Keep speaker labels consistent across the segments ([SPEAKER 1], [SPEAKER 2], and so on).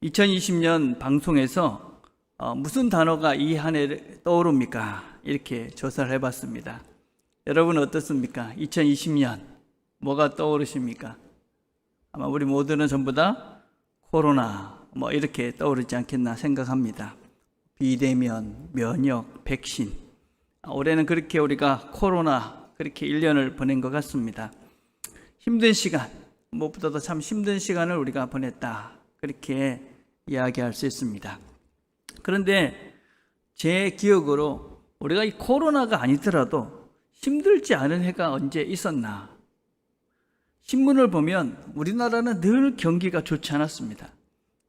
[SPEAKER 1] 2020년 방송에서 무슨 단어가 이 한 해를 떠오릅니까? 이렇게 조사를 해봤습니다. 여러분 어떻습니까? 2020년 뭐가 떠오르십니까? 아마 우리 모두는 전부 다 코로나 이렇게 떠오르지 않겠나 생각합니다. 비대면, 면역, 백신. 올해는 그렇게 우리가 코로나 그렇게 1년을 보낸 것 같습니다. 힘든 시간, 무엇보다도 참 힘든 시간을 우리가 보냈다. 그렇게 이야기할 수 있습니다. 그런데 제 기억으로 우리가 이 코로나가 아니더라도 힘들지 않은 해가 언제 있었나? 신문을 보면 우리나라는 늘 경기가 좋지 않았습니다.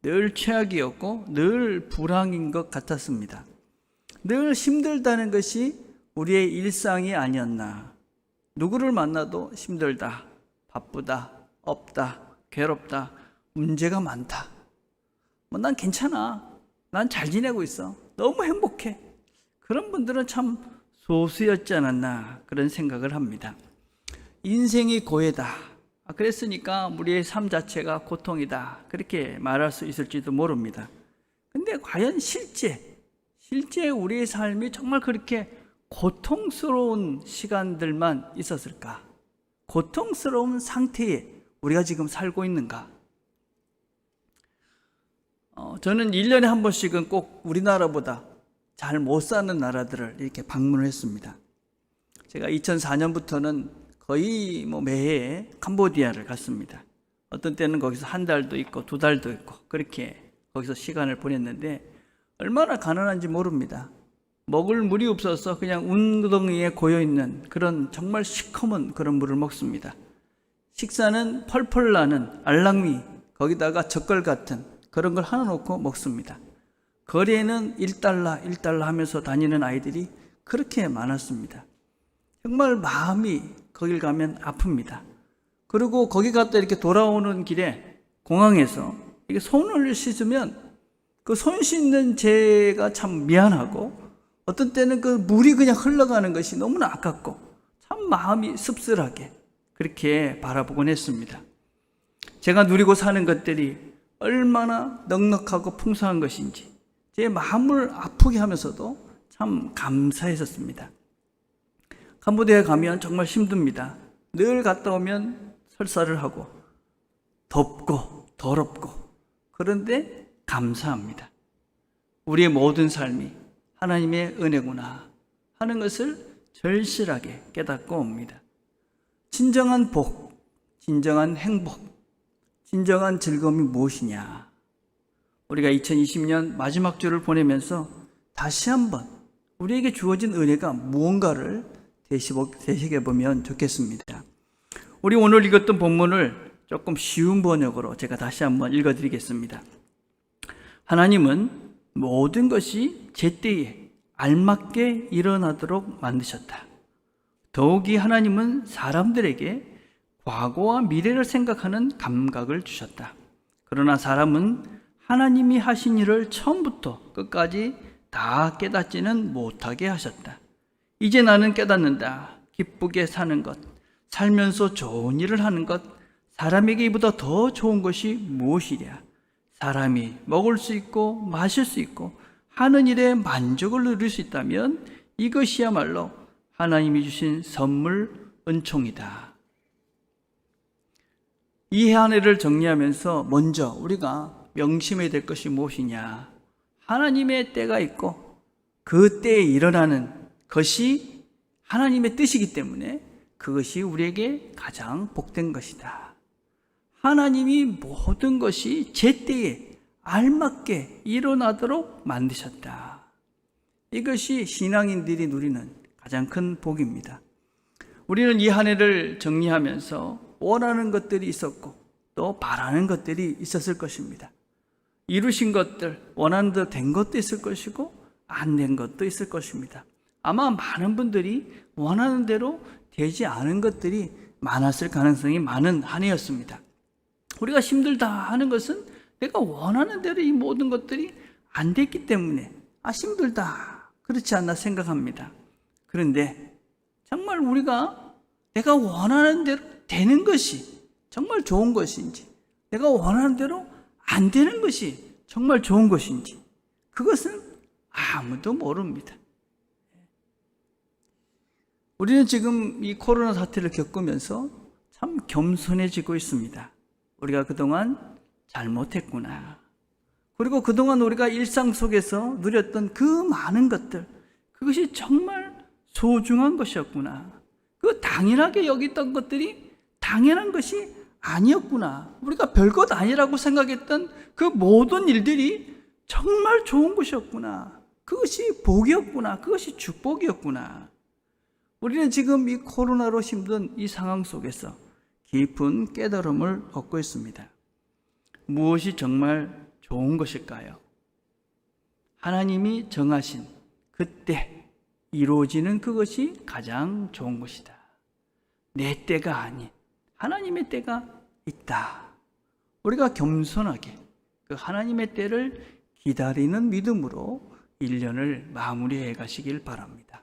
[SPEAKER 1] 늘 최악이었고 늘 불황인 것 같았습니다. 늘 힘들다는 것이 우리의 일상이 아니었나. 누구를 만나도 힘들다, 바쁘다, 없다, 괴롭다, 문제가 많다. 난 괜찮아. 난 잘 지내고 있어. 너무 행복해. 그런 분들은 참 소수였지 않았나 그런 생각을 합니다. 인생이 고해다. 그랬으니까 우리의 삶 자체가 고통이다. 그렇게 말할 수 있을지도 모릅니다. 근데 과연 실제 우리의 삶이 정말 그렇게 고통스러운 시간들만 있었을까? 고통스러운 상태에 우리가 지금 살고 있는가? 저는 1년에 한 번씩은 꼭 우리나라보다 잘 못 사는 나라들을 이렇게 방문을 했습니다. 제가 2004년부터는 거의 매해 캄보디아를 갔습니다. 어떤 때는 거기서 한 달도 있고 두 달도 있고 그렇게 거기서 시간을 보냈는데 얼마나 가난한지 모릅니다. 먹을 물이 없어서 그냥 웅덩이에 고여있는 그런 정말 시커먼 그런 물을 먹습니다. 식사는 펄펄 나는 알랑미 거기다가 젓갈 같은 그런 걸 하나 놓고 먹습니다. 거리에는 1달러 하면서 다니는 아이들이 그렇게 많았습니다. 정말 마음이 거길 가면 아픕니다. 그리고 거기 갔다 이렇게 돌아오는 길에 공항에서 이게 손을 씻으면 그 손 씻는 제가 참 미안하고 어떤 때는 그 물이 그냥 흘러가는 것이 너무나 아깝고 참 마음이 씁쓸하게 그렇게 바라보곤 했습니다. 제가 누리고 사는 것들이 얼마나 넉넉하고 풍성한 것인지 제 마음을 아프게 하면서도 참 감사했었습니다. 캄보디아에 가면 정말 힘듭니다. 늘 갔다 오면 설사를 하고 덥고 더럽고 그런데 감사합니다. 우리의 모든 삶이 하나님의 은혜구나 하는 것을 절실하게 깨닫고 옵니다. 진정한 복, 진정한 행복, 진정한 즐거움이 무엇이냐? 우리가 2020년 마지막 주를 보내면서 다시 한번 우리에게 주어진 은혜가 무언가를 되새겨보면 좋겠습니다. 우리 오늘 읽었던 본문을 조금 쉬운 번역으로 제가 다시 한번 읽어드리겠습니다. 하나님은 모든 것이 제때에 알맞게 일어나도록 만드셨다. 더욱이 하나님은 사람들에게 과거와 미래를 생각하는 감각을 주셨다. 그러나 사람은 하나님이 하신 일을 처음부터 끝까지 다 깨닫지는 못하게 하셨다. 이제 나는 깨닫는다. 기쁘게 사는 것, 살면서 좋은 일을 하는 것, 사람에게 이보다 더 좋은 것이 무엇이랴. 사람이 먹을 수 있고 마실 수 있고 하는 일에 만족을 누릴 수 있다면 이것이야말로 하나님이 주신 선물, 은총이다. 이 한 해를 정리하면서 먼저 우리가 명심해야 될 것이 무엇이냐? 하나님의 때가 있고 그 때에 일어나는 것이 하나님의 뜻이기 때문에 그것이 우리에게 가장 복된 것이다. 하나님이 모든 것이 제때에 알맞게 일어나도록 만드셨다. 이것이 신앙인들이 누리는 가장 큰 복입니다. 우리는 이 한 해를 정리하면서 원하는 것들이 있었고 또 바라는 것들이 있었을 것입니다. 이루신 것들, 원하는 대로 된 것도 있을 것이고 안 된 것도 있을 것입니다. 아마 많은 분들이 원하는 대로 되지 않은 것들이 많았을 가능성이 많은 한 해였습니다. 우리가 힘들다 하는 것은 내가 원하는 대로 이 모든 것들이 안 됐기 때문에 힘들다 그렇지 않나 생각합니다. 그런데 정말 우리가 내가 원하는 대로 되는 것이 정말 좋은 것인지 내가 원하는 대로 안 되는 것이 정말 좋은 것인지 그것은 아무도 모릅니다. 우리는 지금 이 코로나 사태를 겪으면서 참 겸손해지고 있습니다. 우리가 그동안 잘못했구나. 그리고 그동안 우리가 일상 속에서 누렸던 그 많은 것들, 그것이 정말 소중한 것이었구나. 그 당연하게 여겼던 것들이 당연한 것이 아니었구나. 우리가 별것 아니라고 생각했던 그 모든 일들이 정말 좋은 것이었구나. 그것이 복이었구나. 그것이 축복이었구나. 우리는 지금 이 코로나로 힘든 이 상황 속에서 깊은 깨달음을 얻고 있습니다. 무엇이 정말 좋은 것일까요? 하나님이 정하신 그때 이루어지는 그것이 가장 좋은 것이다. 내 때가 아닌 하나님의 때가 있다. 우리가 겸손하게 그 하나님의 때를 기다리는 믿음으로 1년을 마무리해 가시길 바랍니다.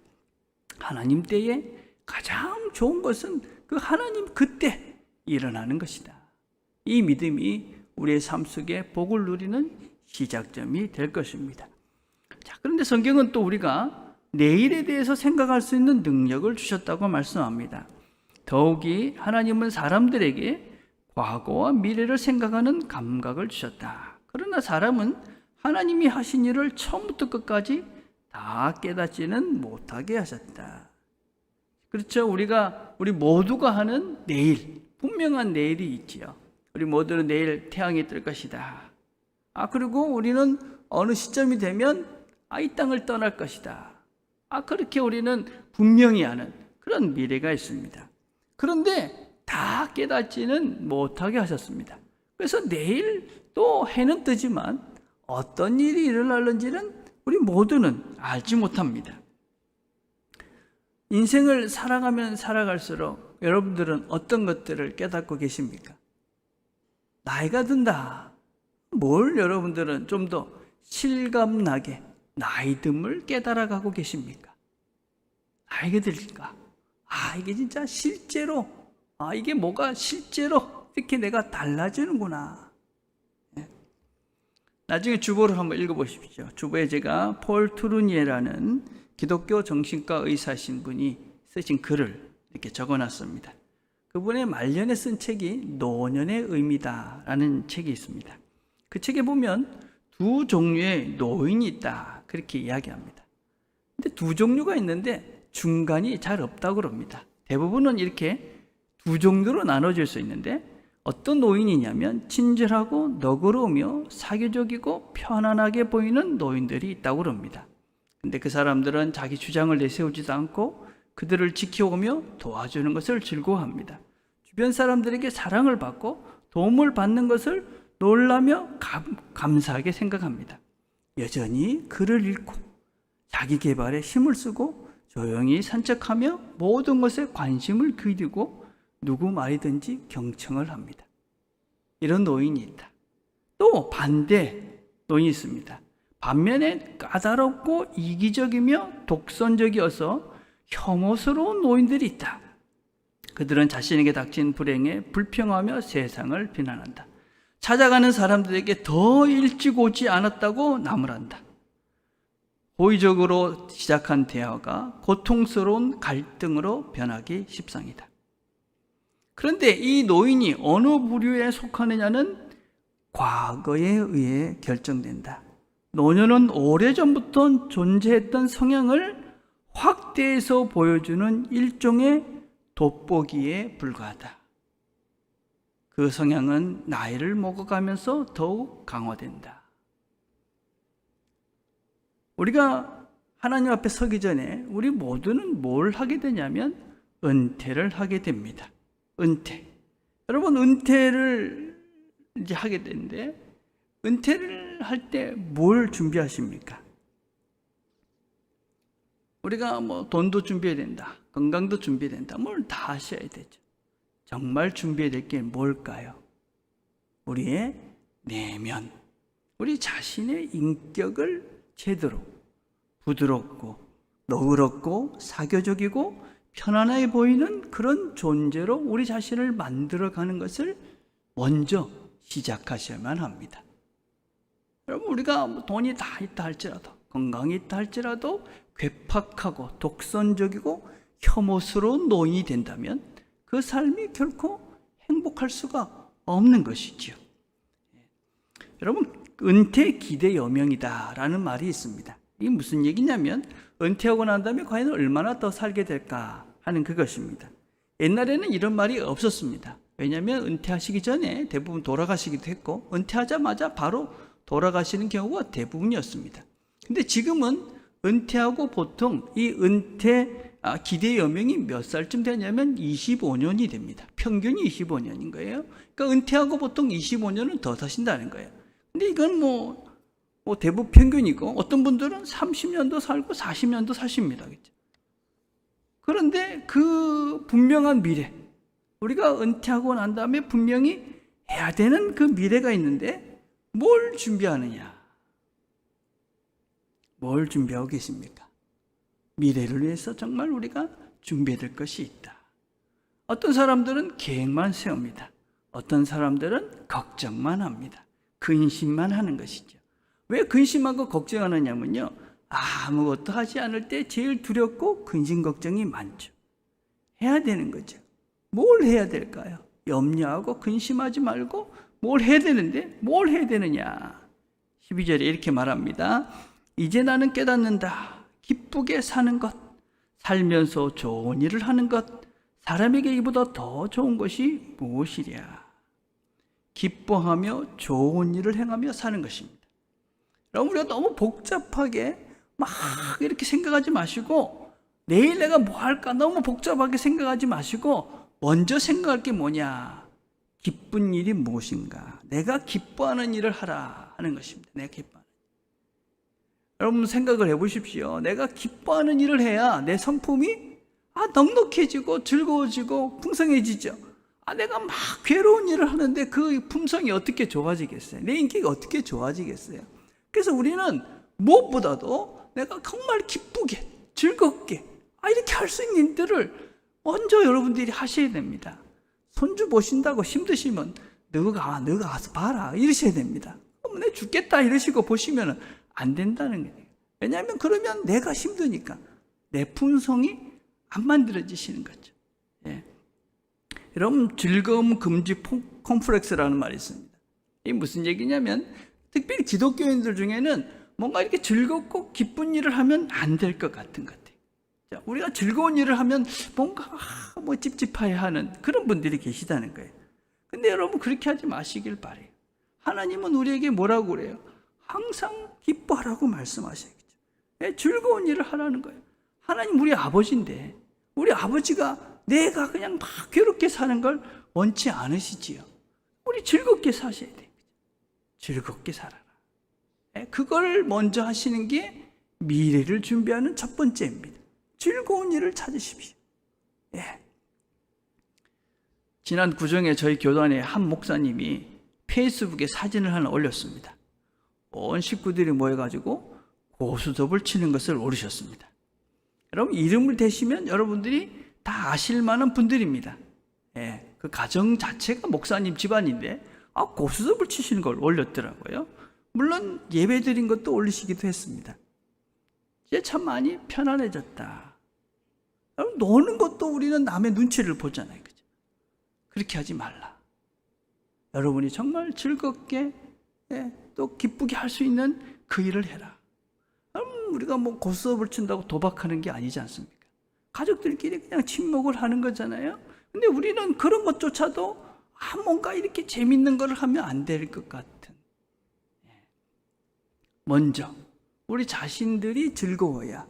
[SPEAKER 1] 하나님 때에 가장 좋은 것은 그 하나님 그때 일어나는 것이다. 이 믿음이 우리의 삶 속에 복을 누리는 시작점이 될 것입니다. 자, 그런데 성경은 또 우리가 내일에 대해서 생각할 수 있는 능력을 주셨다고 말씀합니다. 더욱이 하나님은 사람들에게 과거와 미래를 생각하는 감각을 주셨다. 그러나 사람은 하나님이 하신 일을 처음부터 끝까지 다 깨닫지는 못하게 하셨다. 그렇죠? 우리 모두가 하는 내일, 분명한 내일이 있지요. 우리 모두는 내일 태양이 뜰 것이다. 그리고 우리는 어느 시점이 되면 이 땅을 떠날 것이다. 그렇게 우리는 분명히 아는 그런 미래가 있습니다. 그런데 다 깨닫지는 못하게 하셨습니다. 그래서 내일 또 해는 뜨지만 어떤 일이 일어날는지는 우리 모두는 알지 못합니다. 인생을 살아가면 살아갈수록 여러분들은 어떤 것들을 깨닫고 계십니까? 나이가 든다. 뭘 여러분들은 좀 더 실감나게 나이듦을 깨달아가고 계십니까? 나이가 들니까 이게 진짜 실제로 이게 뭐가 실제로 이렇게 내가 달라지는구나. 나중에 주보를 한번 읽어보십시오. 주보에 제가 폴 투르니에라는 기독교 정신과 의사신 분이 쓰신 글을 이렇게 적어놨습니다. 그분의 말년에 쓴 책이 노년의 의미다라는 책이 있습니다. 그 책에 보면 두 종류의 노인이 있다 그렇게 이야기합니다. 근데 두 종류가 있는데 중간이 잘 없다고 그럽니다. 대부분은 이렇게 두 종류로 나눠질 수 있는데 어떤 노인이냐면 친절하고 너그러우며 사교적이고 편안하게 보이는 노인들이 있다고 그럽니다. 근데 그 사람들은 자기 주장을 내세우지도 않고 그들을 지켜오며 도와주는 것을 즐거워합니다. 주변 사람들에게 사랑을 받고 도움을 받는 것을 놀라며 감사하게 생각합니다. 여전히 글을 읽고 자기 개발에 힘을 쓰고 조용히 산책하며 모든 것에 관심을 기울이고 누구 말이든지 경청을 합니다. 이런 노인이 있다. 또 반대 노인이 있습니다. 반면에 까다롭고 이기적이며 독선적이어서 혐오스러운 노인들이 있다. 그들은 자신에게 닥친 불행에 불평하며 세상을 비난한다. 찾아가는 사람들에게 더 일찍 오지 않았다고 나무란다. 호의적으로 시작한 대화가 고통스러운 갈등으로 변하기 십상이다. 그런데 이 노인이 어느 부류에 속하느냐는 과거에 의해 결정된다. 노년은 오래전부터 존재했던 성향을 확대해서 보여주는 일종의 돋보기에 불과하다. 그 성향은 나이를 먹어가면서 더욱 강화된다. 우리가 하나님 앞에 서기 전에 우리 모두는 뭘 하게 되냐면 은퇴를 하게 됩니다. 은퇴. 여러분 은퇴를 이제 하게 되는데 은퇴를 할 때 뭘 준비하십니까? 우리가 돈도 준비해야 된다. 건강도 준비해야 된다. 뭘 다 하셔야 되죠. 정말 준비해야 될 게 뭘까요? 우리의 내면, 우리 자신의 인격을 제대로 부드럽고 너그럽고 사교적이고 편안해 보이는 그런 존재로 우리 자신을 만들어가는 것을 먼저 시작하셔야만 합니다. 여러분, 우리가 뭐 돈이 다 있다 할지라도, 건강이 있다 할지라도 괴팍하고 독선적이고 혐오스러운 노인이 된다면 그 삶이 결코 행복할 수가 없는 것이지요. 여러분, 은퇴 기대 여명이다라는 말이 있습니다. 이게 무슨 얘기냐면 은퇴하고 난 다음에 과연 얼마나 더 살게 될까 하는 그것입니다. 옛날에는 이런 말이 없었습니다. 왜냐하면 은퇴하시기 전에 대부분 돌아가시기도 했고 은퇴하자마자 바로 돌아가시는 경우가 대부분이었습니다. 근데 지금은 은퇴하고 보통 이 은퇴 기대 여명이 몇 살쯤 되냐면 25년이 됩니다. 평균이 25년인 거예요. 그러니까 은퇴하고 보통 25년은 더 사신다는 거예요. 근데 이건 뭐 대부분 평균이고 어떤 분들은 30년도 살고 40년도 사십니다. 그렇죠? 그런데 그 분명한 미래, 우리가 은퇴하고 난 다음에 분명히 해야 되는 그 미래가 있는데 뭘 준비하느냐? 뭘 준비하고 계십니까? 미래를 위해서 정말 우리가 준비해야 될 것이 있다. 어떤 사람들은 계획만 세웁니다. 어떤 사람들은 걱정만 합니다. 근심만 하는 것이죠. 왜 근심하고 걱정하느냐면요, 아무것도 하지 않을 때 제일 두렵고 근심 걱정이 많죠. 해야 되는 거죠. 뭘 해야 될까요? 염려하고 근심하지 말고 뭘 해야 되는데 뭘 해야 되느냐? 12절에 이렇게 말합니다. 이제 나는 깨닫는다. 기쁘게 사는 것, 살면서 좋은 일을 하는 것, 사람에게 이보다 더 좋은 것이 무엇이랴. 기뻐하며 좋은 일을 행하며 사는 것입니다. 여러분, 우리가 너무 복잡하게 막 이렇게 생각하지 마시고 내일 내가 뭐 할까 너무 복잡하게 생각하지 마시고 먼저 생각할 게 뭐냐? 기쁜 일이 무엇인가? 내가 기뻐하는 일을 하라 하는 것입니다. 내가 기뻐하는 일. 여러분 생각을 해보십시오. 내가 기뻐하는 일을 해야 내 성품이 넉넉해지고 즐거워지고 풍성해지죠. 내가 막 괴로운 일을 하는데 그 품성이 어떻게 좋아지겠어요? 내 인기가 어떻게 좋아지겠어요? 그래서 우리는 무엇보다도 내가 정말 기쁘게 즐겁게 이렇게 할 수 있는 일들을 먼저 여러분들이 하셔야 됩니다. 손주 보신다고 힘드시면 너가 가서 봐라 이러셔야 됩니다. 내 죽겠다 이러시고 보시면 안 된다는 거예요. 왜냐하면 그러면 내가 힘드니까 내 품성이 안 만들어지시는 거죠. 예. 여러분, 즐거움 금지 콤플렉스라는 말이 있습니다. 이게 무슨 얘기냐면 특별히 기독교인들 중에는 뭔가 이렇게 즐겁고 기쁜 일을 하면 안 될 것 같은 것 같아요. 자, 우리가 즐거운 일을 하면 뭔가 찝찝해 하는 그런 분들이 계시다는 거예요. 근데 여러분 그렇게 하지 마시길 바래요. 하나님은 우리에게 뭐라고 그래요? 항상 기뻐하라고 말씀하셔야겠죠. 예, 즐거운 일을 하라는 거예요. 하나님 우리 아버지인데 우리 아버지가 내가 그냥 막 괴롭게 사는 걸 원치 않으시지요. 우리 즐겁게 사셔야 돼요. 즐겁게 살아라. 그걸 먼저 하시는 게 미래를 준비하는 첫 번째입니다. 즐거운 일을 찾으십시오. 예. 지난 구정에 저희 교단의 한 목사님이 페이스북에 사진을 하나 올렸습니다. 온 식구들이 모여가지고 고수톱을 치는 것을 오르셨습니다. 여러분 이름을 대시면 여러분들이 다 아실 만한 분들입니다. 예, 그 가정 자체가 목사님 집안인데 고수톱을 치시는 걸 올렸더라고요. 물론 예배 드린 것도 올리시기도 했습니다. 이제 참 많이 편안해졌다. 여러분 노는 것도 우리는 남의 눈치를 보잖아요. 그죠? 그렇게 하지 말라. 여러분이 정말 즐겁게 또 기쁘게 할 수 있는 그 일을 해라. 우리가 뭐 고수톱을 친다고 도박하는 게 아니지 않습니까? 가족들끼리 그냥 친목을 하는 거잖아요. 근데 우리는 그런 것조차도 뭔가 이렇게 재밌는 걸 하면 안 될 것 같은. 먼저 우리 자신들이 즐거워야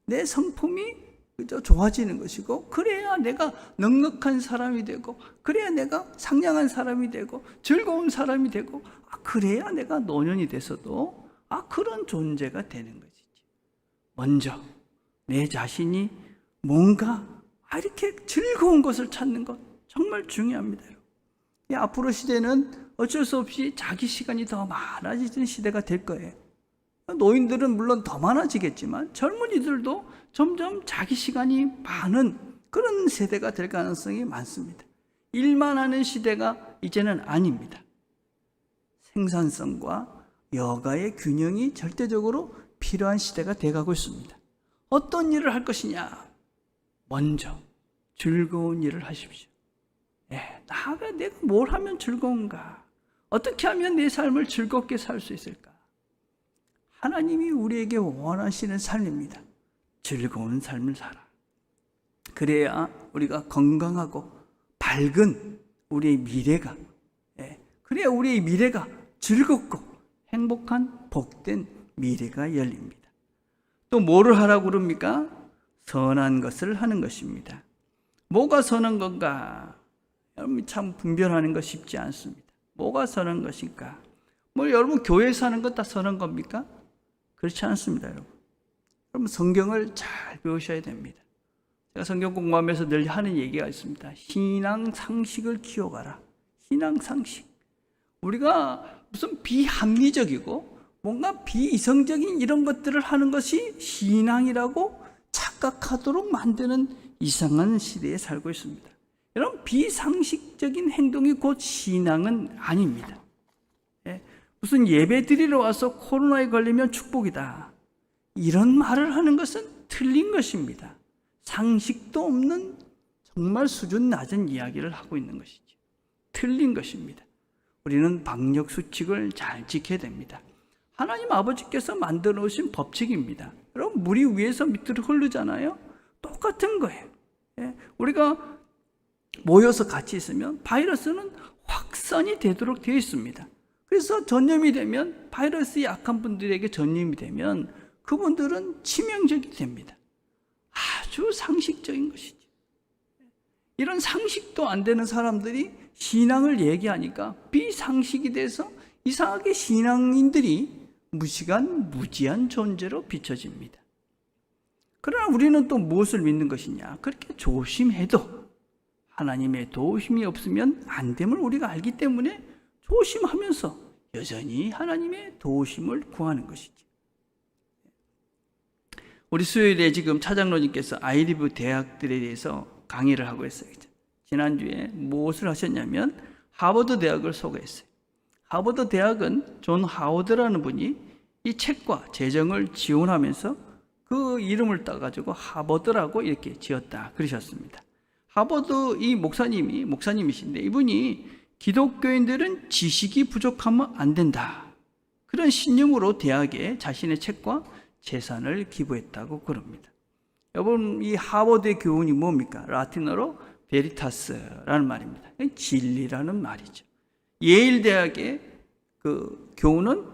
[SPEAKER 1] 내 성품이 그저 좋아지는 것이고, 그래야 내가 넉넉한 사람이 되고, 그래야 내가 상냥한 사람이 되고, 즐거운 사람이 되고, 그래야 내가 노년이 돼서도 그런 존재가 되는 것이지. 먼저 내 자신이 뭔가 이렇게 즐거운 것을 찾는 것 정말 중요합니다. 앞으로 시대는 어쩔 수 없이 자기 시간이 더 많아지는 시대가 될 거예요. 노인들은 물론 더 많아지겠지만 젊은이들도 점점 자기 시간이 많은 그런 세대가 될 가능성이 많습니다. 일만 하는 시대가 이제는 아닙니다. 생산성과 여가의 균형이 절대적으로 필요한 시대가 돼가고 있습니다. 어떤 일을 할 것이냐? 먼저 즐거운 일을 하십시오. 내가 뭘 하면 즐거운가? 어떻게 하면 내 삶을 즐겁게 살 수 있을까? 하나님이 우리에게 원하시는 삶입니다. 즐거운 삶을 살아. 그래야 우리가 건강하고 밝은 우리의 미래가, 그래야 우리의 미래가 즐겁고 행복한 복된 미래가 열립니다. 또 뭐를 하라고 그럽니까? 선한 것을 하는 것입니다. 뭐가 선한 건가? 여러분 참 분별하는 거 쉽지 않습니다. 뭐가 선한 것일까? 여러분 교회에서 하는 것 다 선한 겁니까? 그렇지 않습니다, 여러분. 여러분 성경을 잘 배우셔야 됩니다. 제가 성경 공부하면서 늘 하는 얘기가 있습니다. 신앙 상식을 키워가라. 신앙 상식. 우리가 무슨 비합리적이고 뭔가 비이성적인 이런 것들을 하는 것이 신앙이라고 착각하도록 만드는 이상한 시대에 살고 있습니다. 여러분 비상식적인 행동이 곧 신앙은 아닙니다. 무슨 예배 드리러 와서 코로나에 걸리면 축복이다. 이런 말을 하는 것은 틀린 것입니다. 상식도 없는 정말 수준 낮은 이야기를 하고 있는 것이죠. 틀린 것입니다. 우리는 방역 수칙을 잘 지켜야 됩니다. 하나님 아버지께서 만들어 놓으신 법칙입니다. 여러분 물이 위에서 밑으로 흐르잖아요. 똑같은 거예요. 우리가 모여서 같이 있으면 바이러스는 확산이 되도록 되어 있습니다. 그래서 전염이 되면 바이러스 약한 분들에게 전염이 되면 그분들은 치명적이 됩니다. 아주 상식적인 것이죠. 이런 상식도 안 되는 사람들이 신앙을 얘기하니까 비상식이 돼서 이상하게 신앙인들이 무시한 무지한 존재로 비춰집니다. 그러나 우리는 또 무엇을 믿는 것이냐? 그렇게 조심해도 하나님의 도우심이 없으면 안 됨을 우리가 알기 때문에 조심하면서 여전히 하나님의 도우심을 구하는 것이죠. 우리 수요일에 지금 차장로님께서 아이리브 대학들에 대해서 강의를 하고 있어요. 지난주에 무엇을 하셨냐면 하버드 대학을 소개했어요. 하버드 대학은 존 하워드라는 분이 이 책과 재정을 지원하면서 그 이름을 따가지고 하버드라고 이렇게 지었다 그러셨습니다. 하버드 이 목사님이신데 이분이 기독교인들은 지식이 부족하면 안 된다. 그런 신념으로 대학에 자신의 책과 재산을 기부했다고 그럽니다. 여러분 이 하버드의 교훈이 뭡니까? 라틴어로 베리타스라는 말입니다. 진리라는 말이죠. 예일 대학의 그 교훈은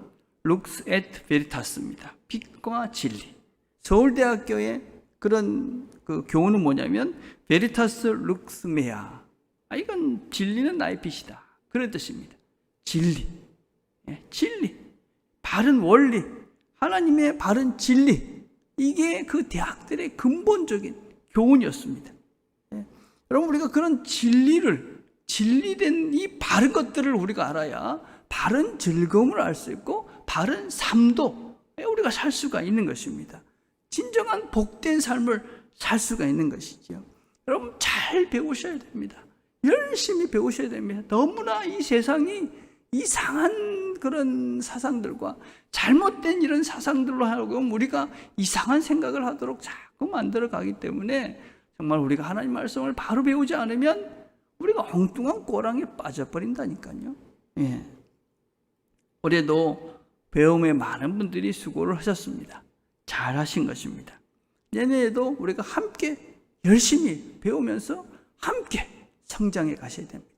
[SPEAKER 1] lux et veritas입니다. 빛과 진리. 서울대학교의 그런 그 교훈은 뭐냐면 베리타스 lux mea. 이건 진리는 나의 빛이다. 그런 뜻입니다. 진리. 진리. 바른 원리. 하나님의 바른 진리. 이게 그 대학들의 근본적인 교훈이었습니다. 여러분 우리가 그런 진리된 이 바른 것들을 우리가 알아야 바른 즐거움을 알 수 있고 바른 삶도 우리가 살 수가 있는 것입니다. 진정한 복된 삶을 살 수가 있는 것이죠. 여러분 잘 배우셔야 됩니다. 열심히 배우셔야 됩니다. 너무나 이 세상이 이상한 그런 사상들과 잘못된 이런 사상들로 하고 우리가 이상한 생각을 하도록 자꾸 만들어 가기 때문에 정말 우리가 하나님 말씀을 바로 배우지 않으면 우리가 엉뚱한 꼬랑에 빠져버린다니까요. 올해도 배움에 많은 분들이 수고를 하셨습니다. 잘 하신 것입니다. 내년에도 우리가 함께 열심히 배우면서 함께 성장해 가셔야 됩니다.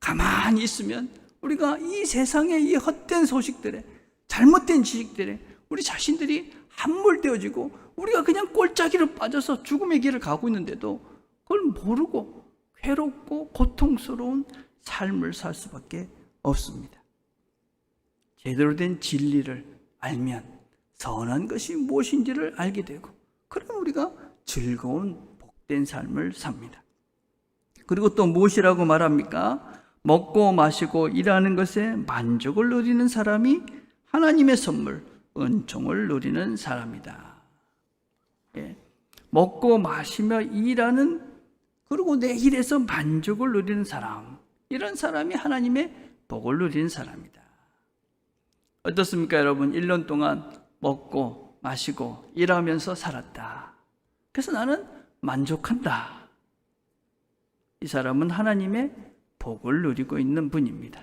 [SPEAKER 1] 가만히 있으면 우리가 이 세상의 이 헛된 소식들에 잘못된 지식들에 우리 자신들이 함몰되어지고 우리가 그냥 꼴짜기로 빠져서 죽음의 길을 가고 있는데도 그걸 모르고 괴롭고 고통스러운 삶을 살 수밖에 없습니다. 제대로 된 진리를 알면 선한 것이 무엇인지를 알게 되고 그럼 우리가 즐거운 복된 삶을 삽니다. 그리고 또 무엇이라고 말합니까? 먹고 마시고 일하는 것에 만족을 누리는 사람이 하나님의 선물, 은총을 누리는 사람이다. 먹고 마시며 일하는 그리고 내 일에서 만족을 누리는 사람, 이런 사람이 하나님의 복을 누리는 사람이다. 어떻습니까, 여러분? 1년 동안 먹고 마시고 일하면서 살았다. 그래서 나는 만족한다. 이 사람은 하나님의 복을 누리고 있는 분입니다.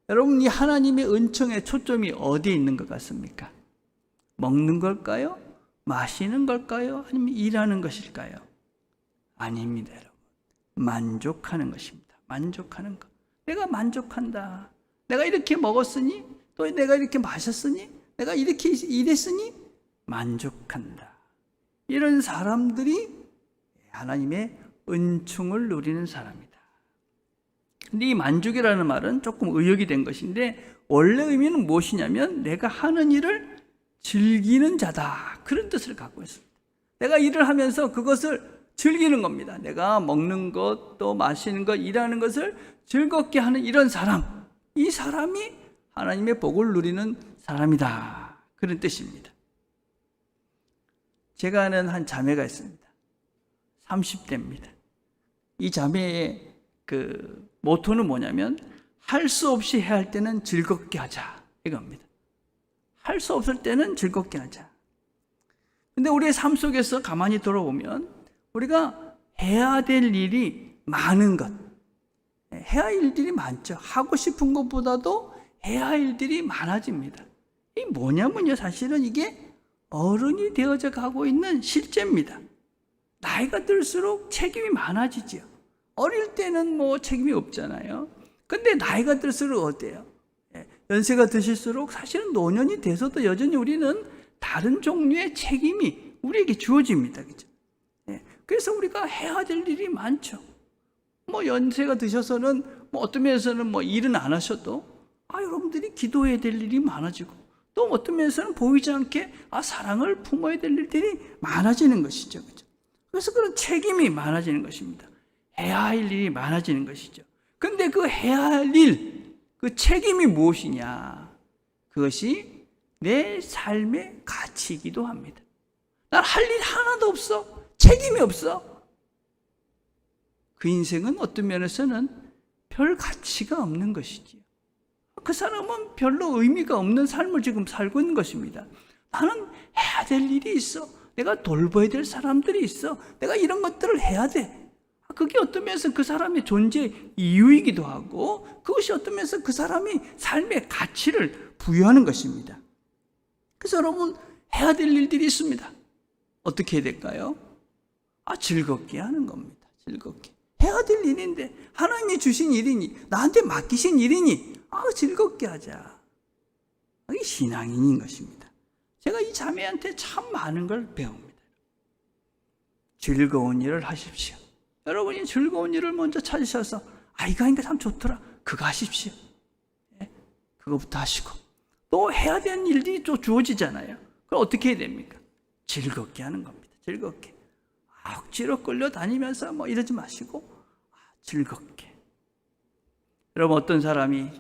[SPEAKER 1] 여러분, 이 하나님의 은총의 초점이 어디에 있는 것 같습니까? 먹는 걸까요? 마시는 걸까요? 아니면 일하는 것일까요? 아닙니다, 여러분. 만족하는 것입니다. 만족하는 것. 내가 만족한다. 내가 이렇게 먹었으니, 또 내가 이렇게 마셨으니, 내가 이렇게 일했으니 만족한다. 이런 사람들이 하나님의 은총을 누리는 사람이다. 근데 이 만족이라는 말은 조금 의역이 된 것인데, 원래 의미는 무엇이냐면 내가 하는 일을 즐기는 자다, 그런 뜻을 갖고 있습니다. 내가 일을 하면서 그것을 즐기는 겁니다. 내가 먹는 것, 또 마시는 것, 일하는 것을 즐겁게 하는 이런 사람, 이 사람이 하나님의 복을 누리는 사람이다, 그런 뜻입니다. 제가 아는 한 자매가 있습니다. 30대입니다. 이 자매의 그 모토는 뭐냐면, 할 수 없이 해야 할 때는 즐겁게 하자, 이겁니다. 할 수 없을 때는 즐겁게 하자. 근데 우리의 삶 속에서 가만히 돌아보면 우리가 해야 될 일이 많은 것, 해야 할 일들이 많죠. 하고 싶은 것보다도 해야 할 일들이 많아집니다. 이 뭐냐면요, 사실은 이게 어른이 되어져 가고 있는 실제입니다. 나이가 들수록 책임이 많아지죠. 어릴 때는 뭐 책임이 없잖아요. 근데 나이가 들수록 어때요? 연세가 드실수록 사실은 노년이 돼서도 여전히 우리는 다른 종류의 책임이 우리에게 주어집니다. 그죠? 그래서 우리가 해야 될 일이 많죠. 뭐 연세가 드셔서는 뭐 어떤 면에서는 뭐 일은 안 하셔도 여러분들이 기도해야 될 일이 많아지고, 또 어떤 면에서는 보이지 않게 사랑을 품어야 될 일들이 많아지는 것이죠. 그죠? 그래서 그런 책임이 많아지는 것입니다. 해야 할 일이 많아지는 것이죠. 근데 그 해야 할 일, 그 책임이 무엇이냐? 그것이 내 삶의 가치이기도 합니다. 난 할 일 하나도 없어. 책임이 없어. 그 인생은 어떤 면에서는 별 가치가 없는 것이지요. 그 사람은 별로 의미가 없는 삶을 지금 살고 있는 것입니다. 나는 해야 될 일이 있어. 내가 돌봐야 될 사람들이 있어. 내가 이런 것들을 해야 돼. 그게 어떤 면에서 그 사람의 존재 이유이기도 하고, 그것이 어떤 면에서 그 사람이 삶의 가치를 부여하는 것입니다. 그래서 여러분, 해야 될 일들이 있습니다. 어떻게 해야 될까요? 즐겁게 하는 겁니다. 즐겁게. 해야 될 일인데, 하나님이 주신 일이니, 나한테 맡기신 일이니, 즐겁게 하자. 이게 신앙인인 것입니다. 제가 이 자매한테 참 많은 걸 배웁니다. 즐거운 일을 하십시오. 여러분이 즐거운 일을 먼저 찾으셔서, 이거 하니까 참 좋더라, 그거 하십시오. 그거부터 하시고, 또 해야 되는 일들이 또 주어지잖아요. 그럼 어떻게 해야 됩니까? 즐겁게 하는 겁니다. 즐겁게. 억지로 끌려다니면서 뭐 이러지 마시고 즐겁게. 여러분, 어떤 사람이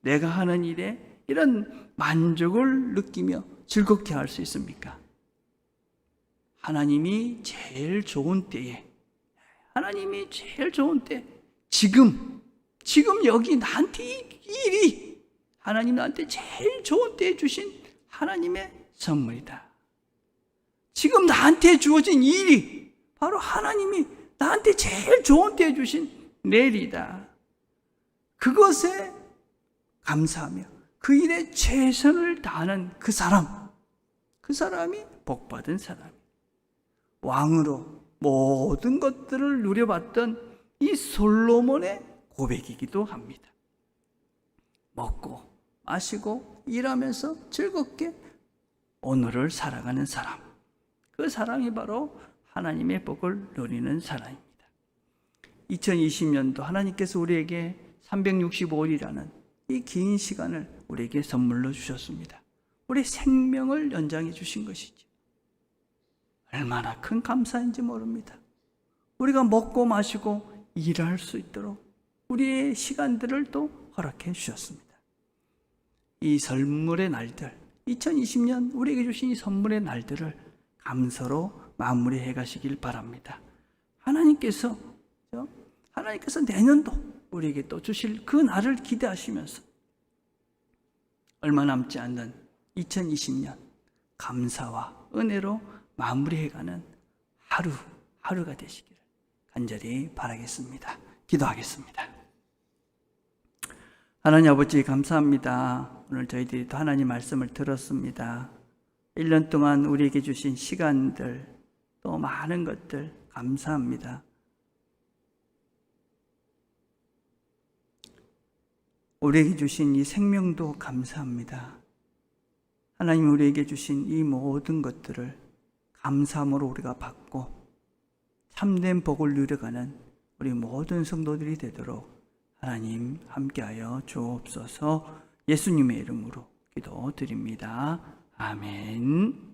[SPEAKER 1] 내가 하는 일에 이런 만족을 느끼며 즐겁게 할 수 있습니까? 하나님이 제일 좋은 때에, 하나님이 제일 좋은 때, 지금 여기 나한테 이 일이 하나님 나한테 제일 좋은 때에 주신 하나님의 선물이다. 지금 나한테 주어진 일이 바로 하나님이 나한테 제일 좋은 때에 주신 내일이다. 그것에 감사하며 그 일에 최선을 다하는 그 사람이 복받은 사람. 왕으로 모든 것들을 누려봤던 이 솔로몬의 고백이기도 합니다. 먹고 마시고 일하면서 즐겁게 오늘을 살아가는 사람, 그 사람이 바로 하나님의 복을 누리는 사람입니다. 2020년도 하나님께서 우리에게 365일이라는 이 긴 시간을 우리에게 선물로 주셨습니다. 우리 생명을 연장해 주신 것이죠. 얼마나 큰 감사인지 모릅니다. 우리가 먹고 마시고 일할 수 있도록 우리의 시간들을 또 허락해 주셨습니다. 이 선물의 날들, 2020년 우리에게 주신 이 선물의 날들을 감사로 마무리해 가시길 바랍니다. 하나님께서 내년도 우리에게 또 주실 그 날을 기대하시면서 얼마 남지 않는 2020년 감사와 은혜로 마무리해가는 하루가 되시기를 간절히 바라겠습니다. 기도하겠습니다. 하나님 아버지 감사합니다. 오늘 저희들이 또 하나님 말씀을 들었습니다. 1년 동안 우리에게 주신 시간들, 또 많은 것들 감사합니다. 우리에게 주신 이 생명도 감사합니다. 하나님 우리에게 주신 이 모든 것들을 감사함으로 우리가 받고 참된 복을 누려가는 우리 모든 성도들이 되도록 하나님 함께하여 주옵소서. 예수님의 이름으로 기도드립니다. 아멘.